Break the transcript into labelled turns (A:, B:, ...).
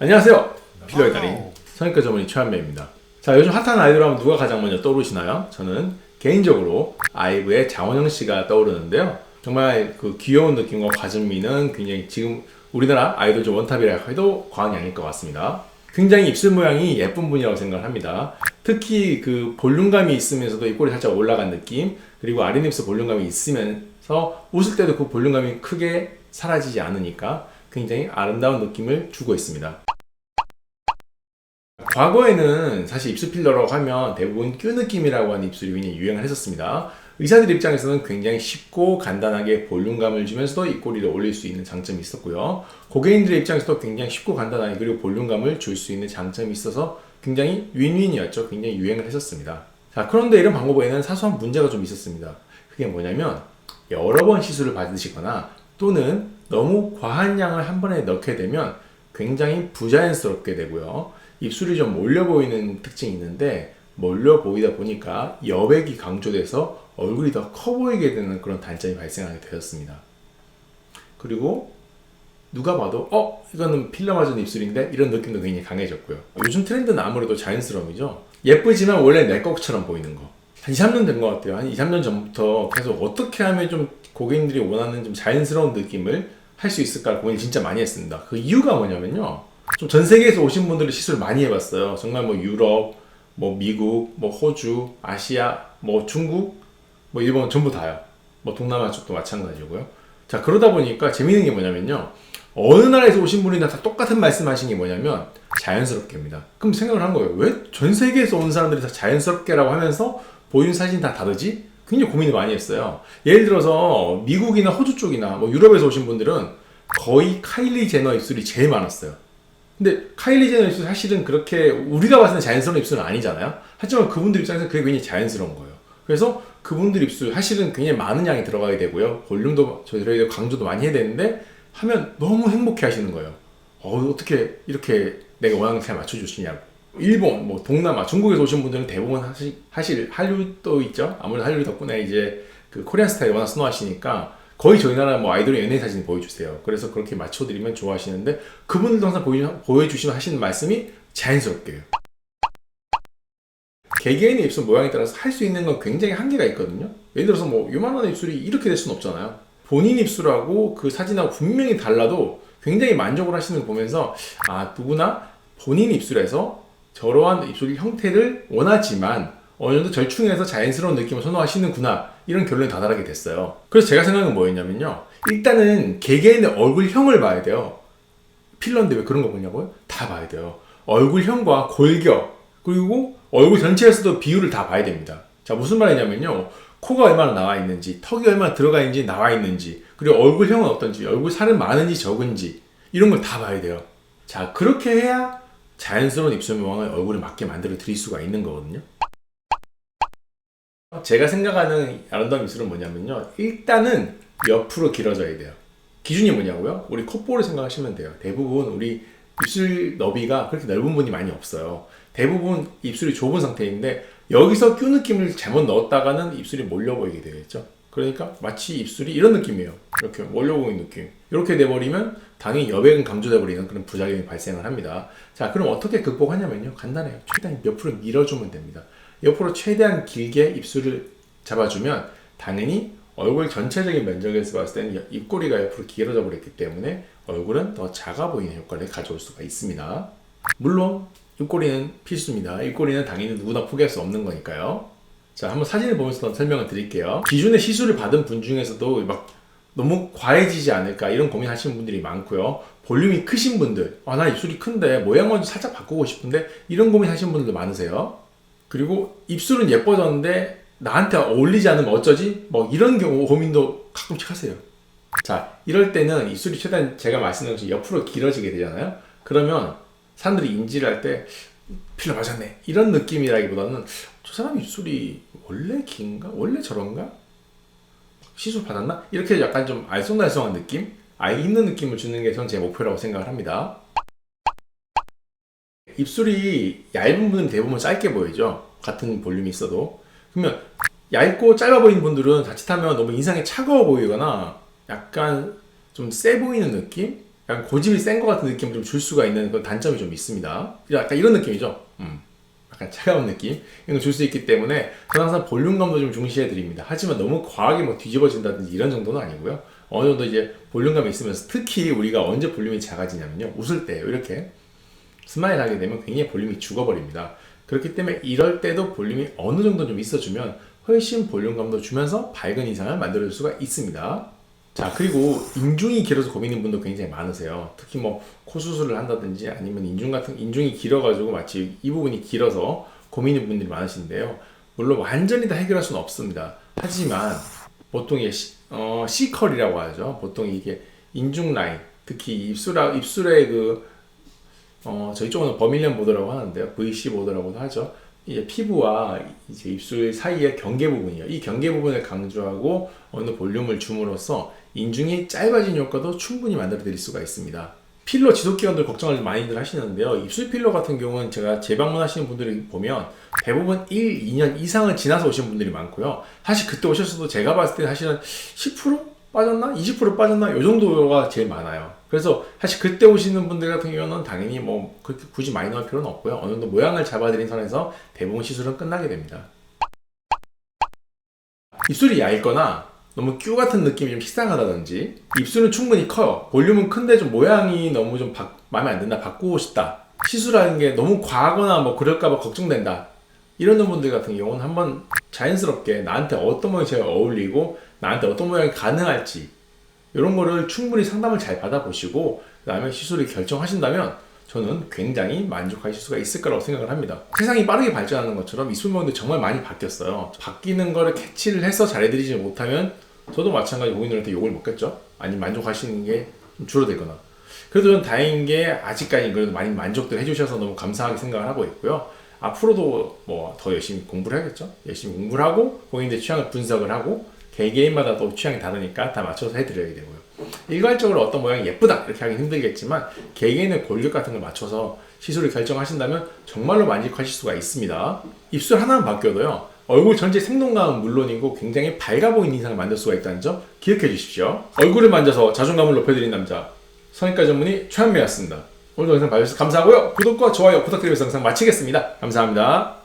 A: 안녕하세요. 필러의 달인 성형외과 전문의 최한배입니다. 자, 요즘 핫한 아이돌 하면 누가 가장 먼저 떠오르시나요? 저는 개인적으로 아이브의 장원영 씨가 떠오르는데요. 정말 그 귀여운 느낌과 과즙미는 굉장히 지금 우리나라 아이돌 중 원탑이라 해도 과언이 아닐 것 같습니다. 굉장히 입술 모양이 예쁜 분이라고 생각을 합니다. 특히 그 볼륨감이 있으면서도 입꼬리 살짝 올라간 느낌, 그리고 아랫입술 볼륨감이 있으면서 웃을 때도 그 볼륨감이 크게 사라지지 않으니까 굉장히 아름다운 느낌을 주고 있습니다. 과거에는 사실 입술 필러라고 하면 대부분 큐 느낌이라고 하는 입술이 굉장히 유행을 했었습니다. 의사들 입장에서는 굉장히 쉽고 간단하게 볼륨감을 주면서도 입꼬리를 올릴 수 있는 장점이 있었고요. 고객님들의 입장에서도 굉장히 쉽고 간단하게 그리고 볼륨감을 줄 수 있는 장점이 있어서 굉장히 윈윈이었죠. 굉장히 유행을 했었습니다. 자, 그런데 이런 방법에는 사소한 문제가 좀 있었습니다. 그게 뭐냐면 여러 번 시술을 받으시거나 또는 너무 과한 양을 한 번에 넣게 되면 굉장히 부자연스럽게 되고요. 입술이 좀 몰려 보이는 특징이 있는데 몰려 보이다 보니까 여백이 강조돼서 얼굴이 더 커 보이게 되는 그런 단점이 발생하게 되었습니다. 그리고 누가 봐도 이거는 필러 맞은 입술인데 이런 느낌도 굉장히 강해졌고요. 요즘 트렌드는 아무래도 자연스러움이죠. 예쁘지만 원래 내 것처럼 보이는 거. 한 2, 3년 된 것 같아요. 한 2, 3년 전부터 계속 어떻게 하면 좀 고객님들이 원하는 좀 자연스러운 느낌을 할 수 있을까 고민을 진짜 많이 했습니다. 그 이유가 뭐냐면요. 좀 전 세계에서 오신 분들이 시술을 많이 해봤어요. 정말 뭐 유럽, 뭐 미국, 뭐 호주, 아시아, 뭐 중국, 뭐 일본 전부 다요. 뭐 동남아 쪽도 마찬가지고요. 자, 그러다 보니까 재밌는 게 뭐냐면요. 어느 나라에서 오신 분이나 다 똑같은 말씀 하신 게 뭐냐면 자연스럽게 합니다. 그럼 생각을 한 거예요. 왜 전 세계에서 온 사람들이 다 자연스럽게라고 하면서 보이는 사진이 다 다르지? 굉장히 고민을 많이 했어요. 예를 들어서 미국이나 호주 쪽이나 뭐 유럽에서 오신 분들은 거의 카일리 제너 입술이 제일 많았어요. 근데 카일리 제너 입술 사실은 그렇게 우리가 봤을 때 자연스러운 입술은 아니잖아요. 하지만 그분들 입장에서 그게 굉장히 자연스러운 거예요. 그래서 그분들 입술 사실은 굉장히 많은 양이 들어가게 되고요. 볼륨도 저희도 강조도 많이 해야 되는데 하면 너무 행복해 하시는 거예요. 어떻게 이렇게 내가 원하는 잘 맞춰주시냐고. 일본, 뭐 동남아, 중국에서 오신 분들은 대부분 사실 한류도 있죠. 아무래도 한류 덕분에 이제 그 코리안 스타일 워낙 선호하시니까 거의 저희 나라 뭐 아이돌의 연예 사진 보여주세요. 그래서 그렇게 맞춰드리면 좋아하시는데 그분들도 항상 보여주시면 하시는 말씀이 자연스럽게 해요. 개개인의 입술 모양에 따라서 할 수 있는 건 굉장히 한계가 있거든요. 예를 들어서 뭐 요만한 입술이 이렇게 될 수는 없잖아요. 본인 입술하고 그 사진하고 분명히 달라도 굉장히 만족을 하시는 거 보면서 누구나 본인 입술에서 저러한 입술 형태를 원하지만 어느 정도 절충해서 자연스러운 느낌을 선호하시는구나 이런 결론에 다다르게 됐어요. 그래서 제가 생각한 건 뭐였냐면요. 일단은 개개인의 얼굴형을 봐야 돼요. 필러인데 왜 그런 거 보냐고요? 다 봐야 돼요. 얼굴형과 골격 그리고 얼굴 전체에서도 비율을 다 봐야 됩니다. 자, 무슨 말이냐면요. 코가 얼마나 나와 있는지, 턱이 얼마나 들어가 있는지 나와 있는지, 그리고 얼굴형은 어떤지, 얼굴 살은 많은지 적은지 이런 걸 다 봐야 돼요. 자, 그렇게 해야 자연스러운 입술 모양을 얼굴에 맞게 만들어 드릴 수가 있는 거거든요. 제가 생각하는 아름다운 입술은 뭐냐면요. 일단은 옆으로 길어져야 돼요. 기준이 뭐냐고요? 우리 콧볼을 생각하시면 돼요. 대부분 우리 입술 너비가 그렇게 넓은 분이 많이 없어요. 대부분 입술이 좁은 상태인데 여기서 큐 느낌을 잘못 넣었다가는 입술이 몰려 보이게 되겠죠. 그러니까 마치 입술이 이런 느낌이에요. 이렇게 몰려 보이는 느낌. 이렇게 돼버리면 당연히 여백은 강조돼 버리는 그런 부작용이 발생을 합니다. 자, 그럼 어떻게 극복하냐면요. 간단해요. 최대한 옆으로 밀어주면 됩니다. 옆으로 최대한 길게 입술을 잡아주면 당연히 얼굴 전체적인 면적에서 봤을 때는 입꼬리가 옆으로 길어져 버렸기 때문에 얼굴은 더 작아 보이는 효과를 가져올 수가 있습니다. 물론 입꼬리는 필수입니다. 입꼬리는 당연히 누구나 포기할 수 없는 거니까요. 자, 한번 사진을 보면서 설명을 드릴게요. 기존의 시술을 받은 분 중에서도 막 너무 과해지지 않을까 이런 고민하시는 분들이 많고요. 볼륨이 크신 분들, 나 입술이 큰데 모양만 좀 살짝 바꾸고 싶은데 이런 고민하시는 분들도 많으세요. 그리고 입술은 예뻐졌는데 나한테 어울리지 않으면 어쩌지? 뭐 이런 경우 고민도 가끔씩 하세요. 자, 이럴 때는 입술이 최대한 제가 말씀드린 것처럼 옆으로 길어지게 되잖아요. 그러면 사람들이 인지를 할 때 필러 맞았네 이런 느낌이라기보다는 저 사람 입술이 원래 긴가? 원래 저런가? 시술 받았나? 이렇게 약간 좀 알쏭달쏭한 느낌? 있는 느낌을 주는 게 전 제 목표라고 생각을 합니다. 입술이 얇은 분은 대부분 짧게 보이죠. 같은 볼륨이 있어도. 그러면 얇고 짧아 보이는 분들은 자칫하면 너무 인상이 차가워 보이거나 약간 좀 세 보이는 느낌? 약간 고집이 센 것 같은 느낌을 좀 줄 수가 있는 그런 단점이 좀 있습니다. 약간 이런 느낌이죠. 약간 차가운 느낌 이런 거 줄 수 있기 때문에 저는 항상 볼륨감도 좀 중시해 드립니다. 하지만 너무 과하게 뭐 뒤집어진다든지 이런 정도는 아니고요. 어느 정도 이제 볼륨감이 있으면서 특히 우리가 언제 볼륨이 작아지냐면요. 웃을 때 이렇게 스마일 하게 되면 굉장히 볼륨이 죽어버립니다. 그렇기 때문에 이럴 때도 볼륨이 어느 정도 좀 있어주면 훨씬 볼륨감도 주면서 밝은 인상을 만들어줄 수가 있습니다. 자, 그리고 인중이 길어서 고민인 분도 굉장히 많으세요. 특히 뭐 코 수술을 한다든지 아니면 인중이 길어가지고 마치 이 부분이 길어서 고민인 분들이 많으신데요. 물론 완전히 다 해결할 수는 없습니다. 하지만 보통 C컬이라고 하죠. 보통 이게 인중 라인, 특히 입술의 저희 쪽은 버밀리언 보드라고 하는데요. VC 보드라고도 하죠. 이제 피부와 이제 입술 사이의 경계 부분이에요. 이 경계 부분을 강조하고 어느 볼륨을 줌으로써 인중이 짧아진 효과도 충분히 만들어 드릴 수가 있습니다. 필러 지속기간들 걱정을 많이들 하시는데요. 입술 필러 같은 경우는 제가 재방문하시는 분들이 보면 대부분 1, 2년 이상을 지나서 오신 분들이 많고요. 사실 그때 오셨어도 제가 봤을 때 사실은 10% 빠졌나? 20% 빠졌나? 이 정도가 제일 많아요. 그래서 사실 그때 오시는 분들 같은 경우는 당연히 뭐 그렇게 굳이 많이 넣을 필요는 없고요. 어느 정도 모양을 잡아드린 선에서 대부분 시술은 끝나게 됩니다. 입술이 얇거나 너무 큐 같은 느낌이 좀 식상하다든지 입술은 충분히 커요. 볼륨은 큰데 좀 모양이 너무 좀 마음에 안 든다. 바꾸고 싶다. 시술하는 게 너무 과하거나 뭐 그럴까봐 걱정된다. 이런 분들 같은 경우는 한번 자연스럽게 나한테 어떤 모양이 제일 어울리고 나한테 어떤 모양이 가능할지 이런 거를 충분히 상담을 잘 받아보시고 그 다음에 시술을 결정하신다면 저는 굉장히 만족하실 수가 있을 거라고 생각을 합니다. 세상이 빠르게 발전하는 것처럼 입술 모양도 정말 많이 바뀌었어요. 바뀌는 거를 캐치를 해서 잘해드리지 못하면 저도 마찬가지 고객님한테 욕을 먹겠죠. 아니면 만족하시는 게 좀 줄어들거나. 그래도 저는 다행인 게 아직까지 그래도 많이 만족들 해주셔서 너무 감사하게 생각을 하고 있고요. 앞으로도 뭐 더 열심히 공부를 해야겠죠. 열심히 공부를 하고 고객님들 취향을 분석을 하고 개개인마다 또 취향이 다르니까 다 맞춰서 해드려야 되고요. 일괄적으로 어떤 모양이 예쁘다 이렇게 하기 힘들겠지만 개개인의 골격 같은 걸 맞춰서 시술을 결정하신다면 정말로 만족하실 수가 있습니다. 입술 하나만 바뀌어도요 얼굴 전체 생동감은 물론이고 굉장히 밝아 보이는 인상을 만들 수가 있다는 점 기억해 주십시오. 얼굴을 만져서 자존감을 높여드린 남자 성형외과 전문의 최한배였습니다. 오늘도 영상 봐주셔서 감사하고요. 구독과 좋아요 부탁드리면서 영상 마치겠습니다. 감사합니다.